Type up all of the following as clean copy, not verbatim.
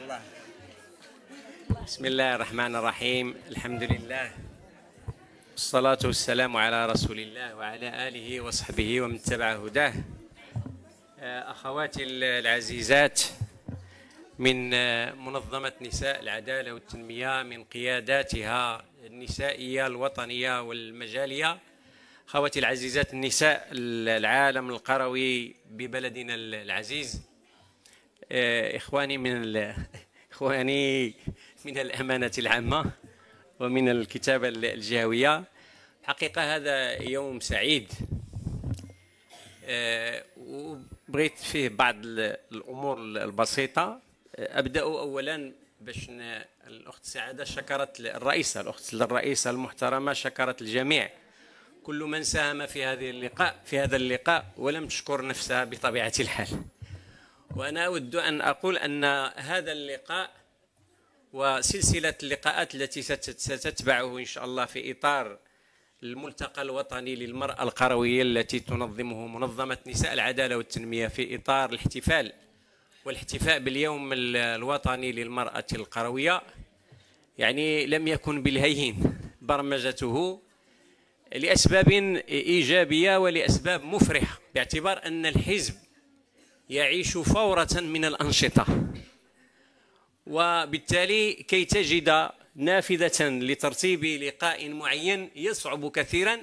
الله. بسم الله الرحمن الرحيم. الحمد لله والصلاة والسلام على رسول الله وعلى آله وصحبه ومن تبع هداه. أخواتي العزيزات، من منظمة نساء العدالة والتنمية، من قياداتها النسائية الوطنية والمجالية، أخواتي العزيزات النساء العالم القروي ببلدنا العزيز، إخواني من الأمانة العامة ومن الكتابة الجهوية، حقيقة هذا يوم سعيد، وبغيت فيه بعض الأمور البسيطة. أبدأ أولا باش الأخت سعادة شكرت الرئيسة المحترمة، شكرت الجميع، كل من ساهم في هذا اللقاء ولم تشكر نفسها بطبيعة الحال. وأنا أود أن أقول أن هذا اللقاء وسلسلة اللقاءات التي ستتبعه إن شاء الله في إطار الملتقى الوطني للمرأة القروية التي تنظمه منظمة نساء العدالة والتنمية في إطار والاحتفاء باليوم الوطني للمرأة القروية، يعني لم يكن بالهين برمجته لأسباب إيجابية ولأسباب مفرحة، باعتبار أن الحزب يعيش فورة من الأنشطة، وبالتالي كي تجد نافذة لترتيب لقاء معين يصعب كثيرا،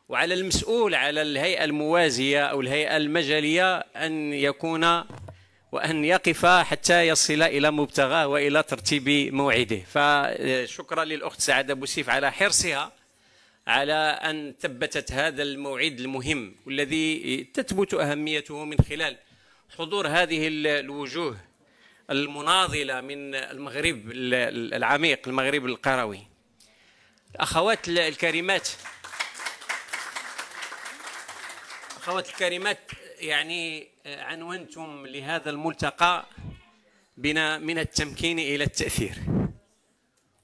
وعلى المسؤول على الهيئة الموازية أو الهيئة المجالية أن يكون وأن يقف حتى يصل إلى مبتغاه وإلى ترتيب موعده. فشكرا للأخت سعادة بوسيف على حرصها على أن ثبتت هذا الموعد المهم والذي تثبت أهميته من خلال حضور هذه الوجوه المناضلة من المغرب العميق، المغرب القروي. أخوات الكريمات، يعني عنونتم لهذا الملتقى بنا من التمكين إلى التأثير،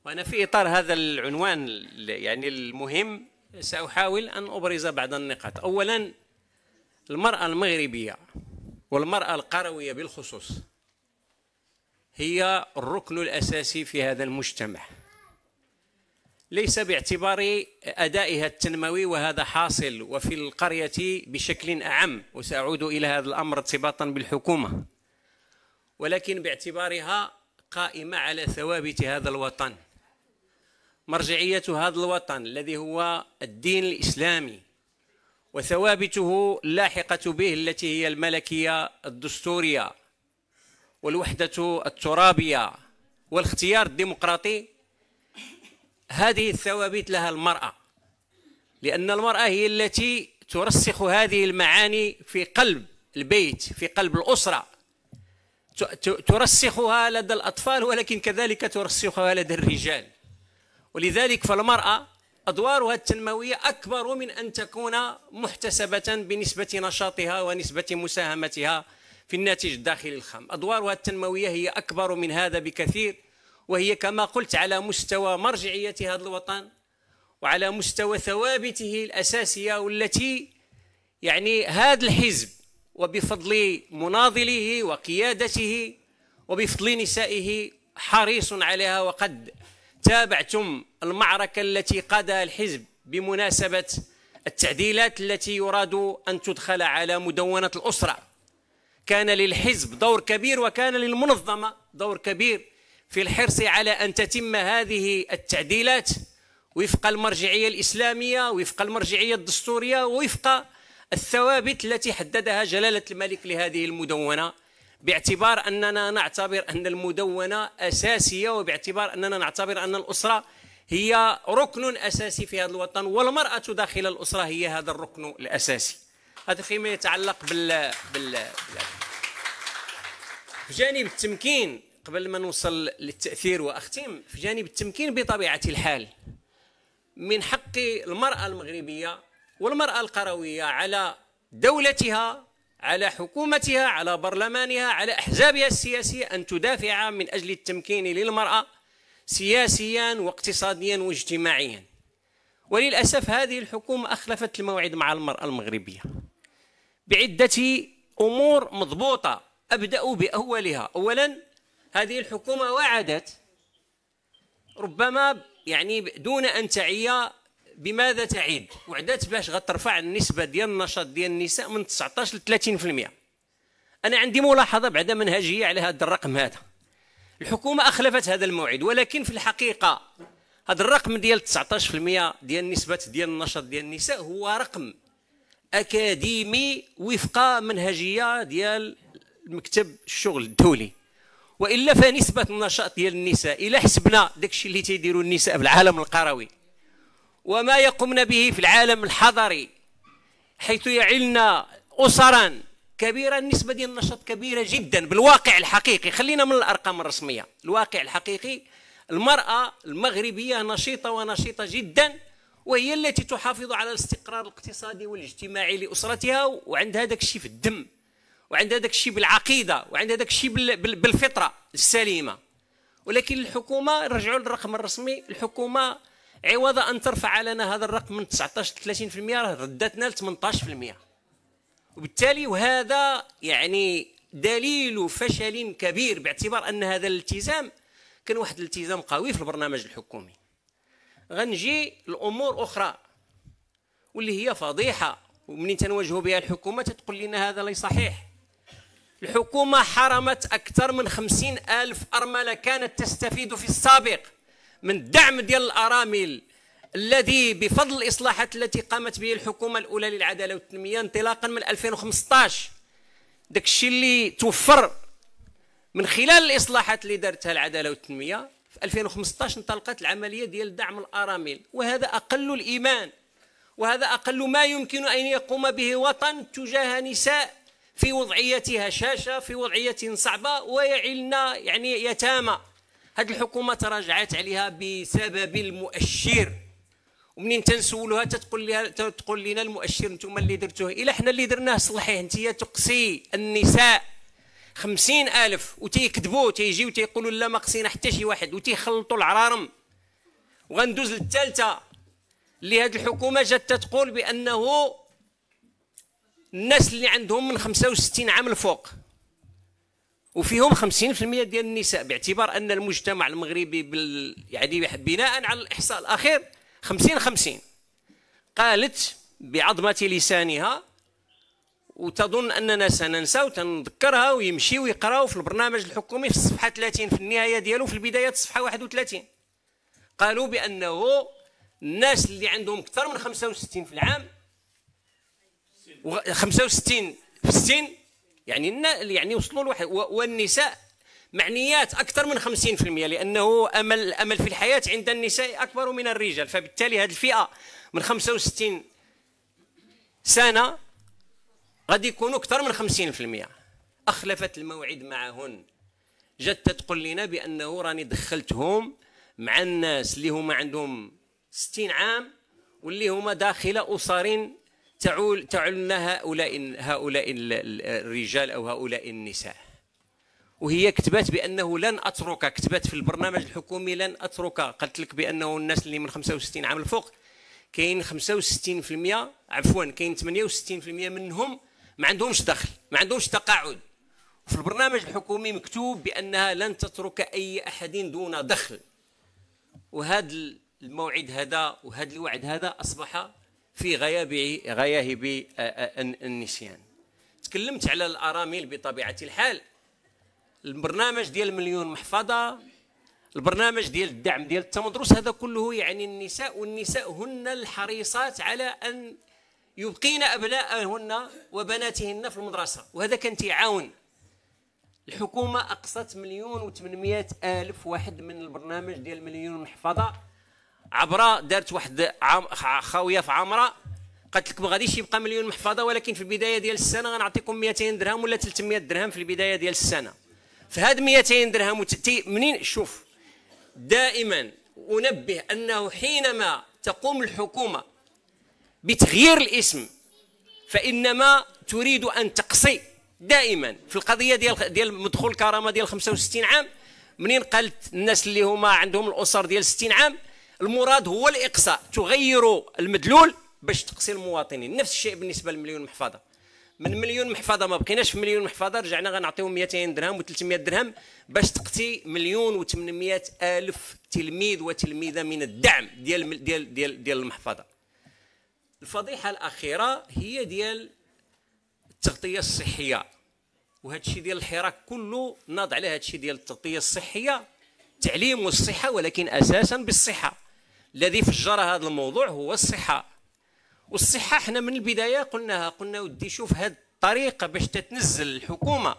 وأنا في إطار هذا العنوان يعني المهم سأحاول أن أبرز بعض النقاط. أولا، المرأة المغربية والمرأة القروية بالخصوص هي الركن الأساسي في هذا المجتمع، ليس باعتبار أدائها التنموي وهذا حاصل وفي القرية بشكل أعم، وسأعود إلى هذا الأمر ارتباطا بالحكومة، ولكن باعتبارها قائمة على ثوابت هذا الوطن، مرجعية هذا الوطن الذي هو الدين الإسلامي، وثوابته اللاحقة به التي هي الملكية الدستورية والوحدة الترابية والاختيار الديمقراطي. هذه الثوابت لها المرأة، لأن المرأة هي التي ترسخ هذه المعاني في قلب البيت، في قلب الأسرة، ترسخها لدى الأطفال، ولكن كذلك ترسخها لدى الرجال. ولذلك فالمرأة أدوارها التنموية أكبر من أن تكون محتسبة بنسبة نشاطها ونسبة مساهمتها في الناتج الداخلي الخام. أدوارها التنموية هي أكبر من هذا بكثير، وهي كما قلت على مستوى مرجعية هذا الوطن وعلى مستوى ثوابته الأساسية، والتي يعني هذا الحزب وبفضل مناضله وقيادته وبفضل نسائه حريص عليها. وقد تابعتم المعركة التي قادها الحزب بمناسبة التعديلات التي يراد أن تدخل على مدونة الأسرة. كان للحزب دور كبير وكان للمنظمة دور كبير في الحرص على أن تتم هذه التعديلات وفق المرجعية الإسلامية، وفق المرجعية الدستورية، وفق الثوابت التي حددها جلالة الملك لهذه المدونة، باعتبار أننا نعتبر أن المدونة أساسية، وباعتبار أننا نعتبر أن الأسرة هي ركن أساسي في هذا الوطن، والمرأة داخل الأسرة هي هذا الركن الأساسي. هذا فيما يتعلق بجانب التمكين. قبل ما نوصل للتأثير وأختم، في جانب التمكين بطبيعة الحال من حق المرأة المغربية والمرأة القروية على دولتها، على حكومتها، على برلمانها، على أحزابها السياسية أن تدافع من أجل التمكين للمرأة سياسيا واقتصاديا واجتماعيا. وللأسف هذه الحكومة أخلفت الموعد مع المرأة المغربية بعدة أمور مضبوطة. أبدأ بأولها. أولا، هذه الحكومة وعدت ربما يعني دون أن تعي بماذا تعيد، وعدت باش غترفع النسبة ديال النشاط ديال النساء من 19 ل 30%. أنا عندي ملاحظة بعد منهجية على هذا الرقم هذا. الحكومة أخلفت هذا الموعد، ولكن في الحقيقة هذا الرقم ديال 19% ديال نسبة ديال النشاط ديال النساء هو رقم أكاديمي وفق منهجية ديال مكتب الشغل الدولي، وإلا فنسبة النشاط ديال النساء إلا حسبنا داكشي اللي تيديروا النساء في العالم القروي وما يقمن به في العالم الحضري حيث يعلن أسرا كبيرة، النسبة ديال النشاط كبيرة جدا بالواقع الحقيقي. خلينا من الأرقام الرسمية، الواقع الحقيقي المرأة المغربية نشيطة ونشيطة جدا، وهي التي تحافظ على الاستقرار الاقتصادي والاجتماعي لأسرتها، وعندها داك الشيء في الدم، وعندها داك الشيء بالعقيدة، وعندها داك الشيء بالفطرة السليمة. ولكن الحكومة، نرجعوا للرقم الرسمي، الحكومة عوض أن ترفع لنا هذا الرقم من 19 ل 30% ردتنا ل 18%. وبالتالي وهذا يعني دليل فشل كبير، باعتبار أن هذا الالتزام كان واحد الالتزام قوي في البرنامج الحكومي. غنجي لأمور أخرى واللي هي فضيحة، ومنين تنواجهوا بها الحكومة تقول لنا هذا ليس صحيح. الحكومة حرمت أكثر من 50,000 أرملة كانت تستفيد في السابق من الدعم ديال الأرامل الذي بفضل الإصلاحات التي قامت به الحكومة الأولى للعدالة والتنمية انطلاقا من 2015. داك الشيء اللي توفر من خلال الإصلاحات اللي دارتها العدالة والتنمية في 2015 انطلقت العملية ديال دعم الأرامل، وهذا أقل الإيمان، وهذا أقل ما يمكن أن يقوم به وطن تجاه نساء في وضعية هشاشة، في وضعية صعبة، ويعلن يعني يتامى. هذه الحكومة تراجعت عليها بسبب المؤشر، ومنين تنسولوها تقول لنا المؤشر انتم اللي درتوه. إلا حنا اللي درناه صحيح. انت تقصي النساء 50,000 وتيكذبوا، تيجيو تيقولوا لا ما قصينا حتى شي واحد، وتيخلطوا العرارم. وغندوز للثالثة اللي هذه الحكومة جات تقول بأنه الناس اللي عندهم من 65 عام الفوق وفيهم 50% ديال النساء، باعتبار أن المجتمع المغربي يعني بناء على الإحصاء الأخير 50-50. قالت بعظمة لسانها، وتظن أننا سننسى وتنذكرها، ويمشي ويقراو في البرنامج الحكومي في الصفحة 30 في النهاية ديالو، في البداية الصفحة 31 قالوا بأنه الناس اللي عندهم أكثر من 65 في العام 65 في السن يعني وصلوا لواحد، والنساء معنيات أكثر من 50%، لأنه الأمل في الحياة عند النساء أكبر من الرجال. فبالتالي هذه الفئة من 65 سنة غادي يكونوا أكثر من 50%. أخلفت الموعد معهن، جات تقول لنا بأنه راني دخلتهم مع الناس اللي هما عندهم 60 عام واللي هما داخل أسر تعلن هؤلاء الرجال أو هؤلاء النساء. وهي كتبت بأنه لن أترك، كتبت في البرنامج الحكومي لن أترك، قلت لك بأنه الناس اللي من 65 عام الفوق كاين 65%، عفوا كاين 68% منهم ما عندهمش دخل، ما عندهمش تقاعد. في البرنامج الحكومي مكتوب بأنها لن تترك أي أحد دون دخل. وهذا الموعد هذا وهذا الوعد هذا أصبح في غياهب النسيان. تكلمت على الأرامل بطبيعة الحال. البرنامج ديال مليون محفظة، البرنامج ديال الدعم ديال التمدرس، هذا كله يعني النساء، والنساء هن الحريصات على أن يبقين أبناءهن وبناتهن في المدرسة، وهذا كان تيعاون. الحكومة أقصت 1,800,000 واحد من البرنامج ديال مليون محفظة عبر دارت واحد خاوية في عامرة، قالت لك ما غاديش يبقى مليون محفظة، ولكن في البداية ديال السنة غنعطيكم 200 درهم ولا 300 درهم في البداية ديال السنة. فهاد 200 درهم منين؟ شوف، دائما أنبه أنه حينما تقوم الحكومة بتغيير الاسم فإنما تريد أن تقصي. دائما في القضية ديال مدخول الكرامة ديال 65 عام، منين قالت الناس اللي هما عندهم الأسر ديال 60 عام، المراد هو الإقصاء، تغير المدلول باش تقصي المواطنين. نفس الشيء بالنسبة للمليون محفظة، من مليون محفظه ما بقيناش في مليون محفظه، رجعنا غنعطيهم 200 درهم و300 درهم باش تقتي 1,800,000 تلميذ وتلميذه من الدعم ديال المحفظه. الفضيحه الاخيره هي ديال التغطيه الصحيه، وهذا الشيء ديال الحراك كله ناض على هذا الشيء ديال التغطيه الصحيه، التعليم والصحه، ولكن اساسا بالصحه. الذي فجر هذا الموضوع هو الصحه. والصحه احنا من البدايه قلنا ودي شوف هذه الطريقه باش تتنزل الحكومه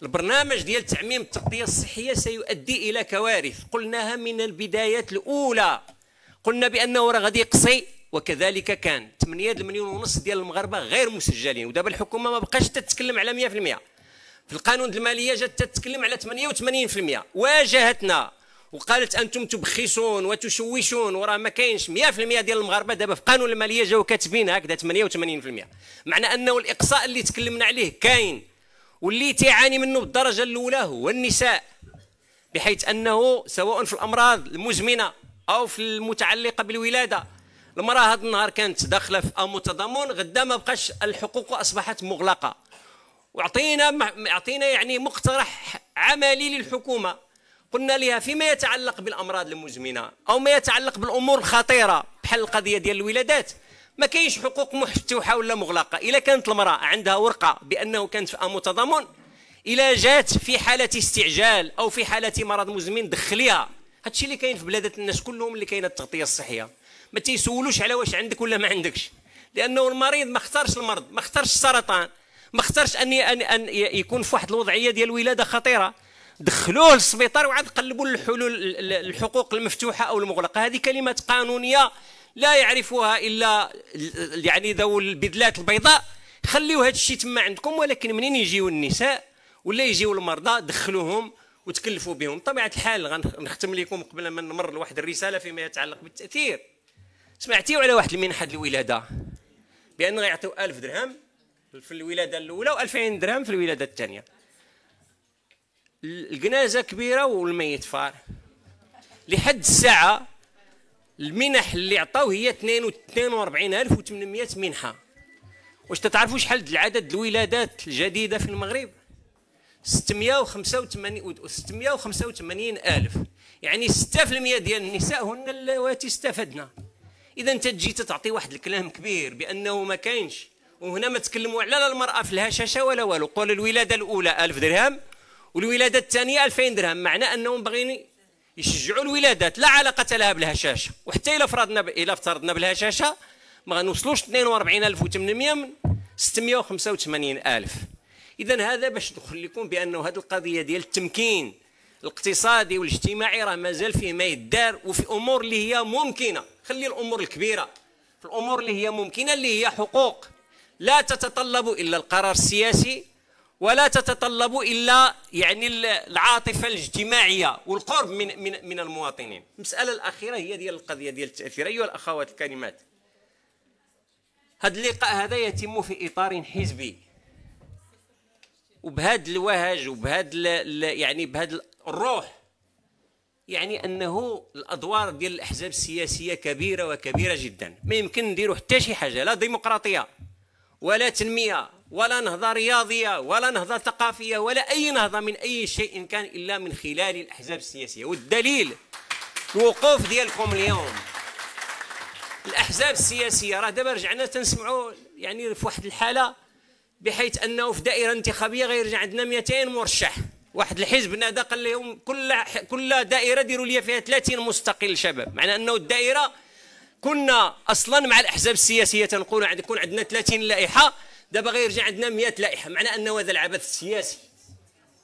البرنامج ديال تعميم التغطيه الصحيه سيؤدي الى كوارث. قلناها من البدايات الاولى، قلنا بانه راه غادي يقصي، وكذلك كان. 8 مليون ونص ديال المغاربه غير مسجلين، ودابا الحكومه ما بقاش تتكلم على 100%. في القانون الماليه جات تتكلم على 88%. واجهتنا وقالت انتم تبخسون وتشوشون، وراه ما كاينش 100% ديال المغاربه دابا في قانون الماليه جاو كاتبين هكذا 88%. معنى انه الاقصاء اللي تكلمنا عليه كاين، واللي تعاني منه بالدرجه الاولى هو النساء، بحيث انه سواء في الامراض المزمنه او في المتعلقه بالولاده، المراه هذا النهار كانت داخله في متضامن، غدا ما بقاش الحقوق اصبحت مغلقه. وعطينا يعني مقترح عملي للحكومه، قلنا لها فيما يتعلق بالامراض المزمنه او ما يتعلق بالامور الخطيره بحال القضيه ديال الولادات، ما كاينش حقوق مفتوحه ولا مغلقه. الا كانت المراه عندها ورقه بانه كانت في متضامن، الا جات في حاله استعجال او في حاله مرض مزمن دخليها. هادشي اللي كاين في بلادات الناس كلهم اللي كاينه التغطيه الصحيه، ما تيسولوش على واش عندك ولا ما عندكش، لانه المريض ما اختارش المرض، ما اختارش السرطان، ما اختارش ان يكون في واحد الوضعيه ديال الولاده خطيره، دخلوه للسبيطار وعاد قلبوا الحلول الحقوق المفتوحه او المغلقه. هذه كلمات قانونيه لا يعرفها الا يعني ذو البذلات البيضاء. خليوا هذا الشيء تما عندكم، ولكن منين يجيو النساء ولا يجيو المرضى دخلوهم وتكلفوا بهم. بطبيعه الحال غنختم لكم قبل ما نمر لواحد الرساله فيما يتعلق بالتاثير. سمعتيوا على واحد المنحه الولاده بان غيعطيو 1000 درهم في الولاده الاولى و2000 درهم في الولاده الثانيه. الجنازه كبيره والميت فار. لحد الساعه المنح اللي عطاو هي 42800 منحه. واش تعرفوا شحال العدد الولادات الجديده في المغرب؟ 685,000. يعني 6% ديال النساء هن اللواتي استفدنا. اذا انت تجي تعطي واحد الكلام كبير بانه ما كاينش، وهنا ما تكلموا على لا المراه في الهشاشه ولا والو. قول الولاده الاولى 1000 درهم والولاده الثانيه 2000 درهم، معناه انهم باغيين يشجعوا الولادات، لا علاقه لها بالهشاشه. وحتى الا افترضنا بالهشاشه ما غنوصلوش 42800 من 685,000. اذا هذا باش ندخل لكم بانه هذه القضيه ديال التمكين الاقتصادي والاجتماعي راه مازال فيه ما يدار، وفي امور اللي هي ممكنه. خلي الامور الكبيره، في الامور اللي هي ممكنه اللي هي حقوق لا تتطلب الا القرار السياسي، ولا تتطلب الا يعني العاطفه الاجتماعيه والقرب من المواطنين. المساله الاخيره هي ديال القضيه ديال التاثير. ايها الاخوات الكريمات، هذا اللقاء هذا يتم في اطار حزبي، وبهذا الوهج وبهذا يعني بهذا الروح، يعني انه الادوار ديال الاحزاب السياسيه كبيره وكبيره جدا. ما يمكن نديروا حتى شي حاجه، لا ديمقراطيه ولا تنميه ولا نهضه رياضيه ولا نهضه ثقافيه ولا اي نهضه من اي شيء كان الا من خلال الاحزاب السياسيه. والدليل الوقوف ديالكم اليوم. الاحزاب السياسيه راه دابا رجعنا تنسمعوا يعني في واحد الحاله بحيث انه في دائره انتخابيه غيرجع عندنا 200 مرشح. واحد الحزب نادى قال لهم كل دائره ديروا لي فيها 30 مستقل شباب. معنى انه الدائره كنا اصلا مع الاحزاب السياسيه تنقولوا يكون عندنا 30 لائحه، دابا غيرجع عندنا 100 لائحه. معنى انه هذا العبث السياسي.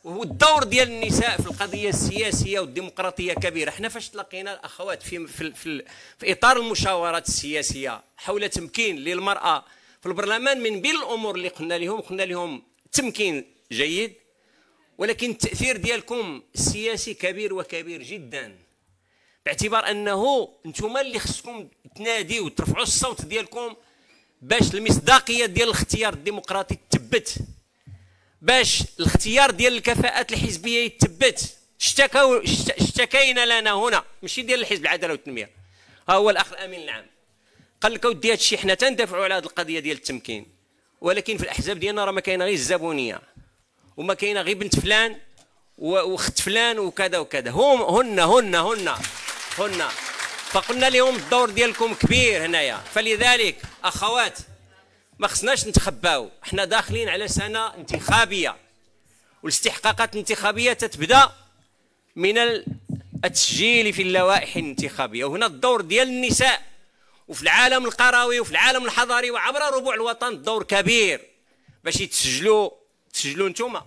وهو الدور ديال النساء في القضيه السياسيه والديمقراطيه كبيره. احنا فاش تلاقينا الاخوات في اطار المشاورات السياسيه حول تمكين للمراه في البرلمان، من بين الامور اللي قلنا لهم التمكين جيد، ولكن التاثير ديالكم السياسي كبير وكبير جدا، باعتبار انه انتم اللي خصكم تناديوا وترفعوا الصوت ديالكم باش المصداقيه ديال الاختيار الديمقراطي تثبت، باش الاختيار ديال الكفاءات الحزبيه يتثبت. اشتكينا لنا هنا، ماشي ديال الحزب العداله والتنميه. ها هو الاخ الامين العام قال لك اودي هذا الشيء حنا تندافعوا على هذه القضيه ديال التمكين، ولكن في الاحزاب ديالنا راه ما كاينه غير الزبونيه، وما كاينه غير بنت فلان واخت فلان وكذا وكذا. هن فقلنا لهم الدور ديالكم كبير هنايا. فلذلك اخوات ما خصناش نتخباو، احنا داخلين على سنه انتخابيه، والاستحقاقات الانتخابيه تتبدا من التسجيل في اللوائح الانتخابيه. وهنا الدور ديال النساء وفي العالم القروي وفي العالم الحضاري وعبر ربوع الوطن الدور كبير باش تسجلوا نتوما،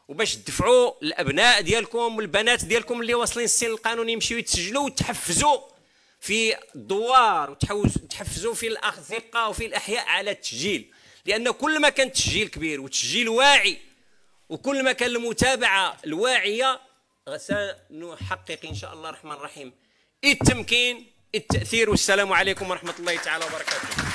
وباش تدفعوا الابناء ديالكم والبنات ديالكم اللي واصلين السن القانوني يمشيو يتسجلوا، وتحفزوا في الدوار وتحفزوا في الاخذ ثقه وفي الاحياء على التسجيل. لان كل ما كان التسجيل كبير والتسجيل واعي، وكل ما كان المتابعه الواعيه، سنحقق ان شاء الله الرحمن الرحيم التمكين التاثير. والسلام عليكم ورحمه الله تعالى وبركاته.